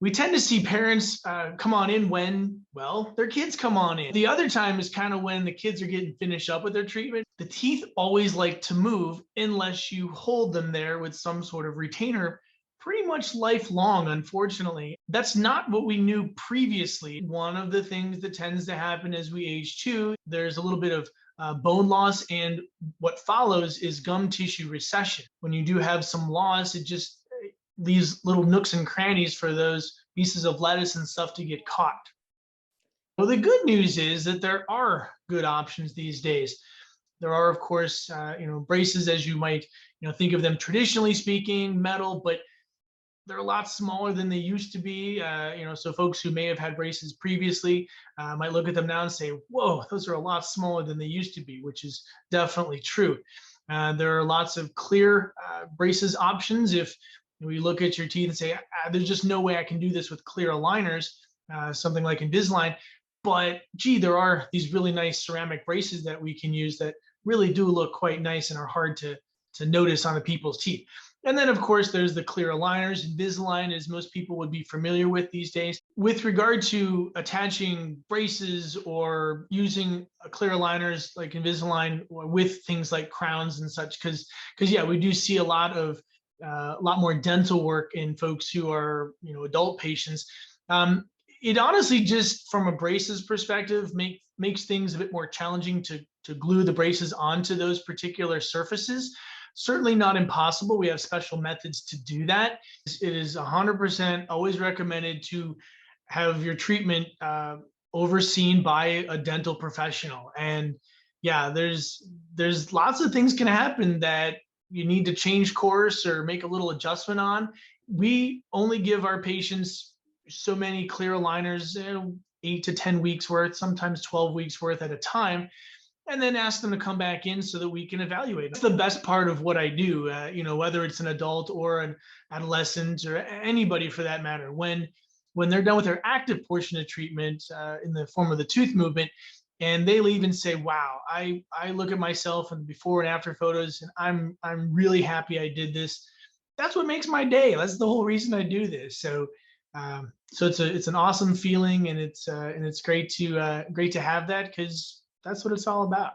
We tend to see parents come on in when, well, their kids come on in. The other time is kind of when the kids are getting finished up with their treatment. The teeth always like to move unless you hold them there with some sort of retainer pretty much lifelong, unfortunately. That's not what we knew previously. One of the things that tends to happen as we age too, there's a little bit of bone loss, and what follows is gum tissue recession. When you do have some loss, it just leaves little nooks and crannies for those pieces of lettuce and stuff to get caught. Well, the good news is that there are good options these days. There are, of course, braces as you might, think of them traditionally speaking, metal, but they're a lot smaller than they used to be. So folks who may have had braces previously might look at them now and say, whoa, those are a lot smaller than they used to be, which is definitely true. There are lots of clear braces options. If we look at your teeth and say, there's just no way I can do this with clear aligners, something like Invisalign, but gee, there are these really nice ceramic braces that we can use that really do look quite nice and are hard to notice on the people's teeth. And then, of course, there's the clear aligners. Invisalign, as most people would be familiar with these days. With regard to attaching braces or using clear aligners like Invisalign with things like crowns and such, because yeah, we do see a lot more dental work in folks who are, adult patients. It honestly, just from a braces perspective, makes things a bit more challenging to glue the braces onto those particular surfaces. Certainly not impossible. We have special methods to do that. It is 100% always recommended to have your treatment overseen by a dental professional. And yeah, there's lots of things can happen that you need to change course or make a little adjustment on. We only give our patients so many clear aligners, 8 to 10 weeks worth, sometimes 12 weeks worth at a time, and then ask them to come back in so that we can evaluate. That's the best part of what I do, whether it's an adult or an adolescent or anybody for that matter. When they're done with their active portion of treatment in the form of the tooth movement, and they leave and say, wow, I look at myself and before and after photos, and I'm really happy I did this. That's what makes my day. That's the whole reason I do this. So it's an awesome feeling, and it's great to have that, because that's what it's all about.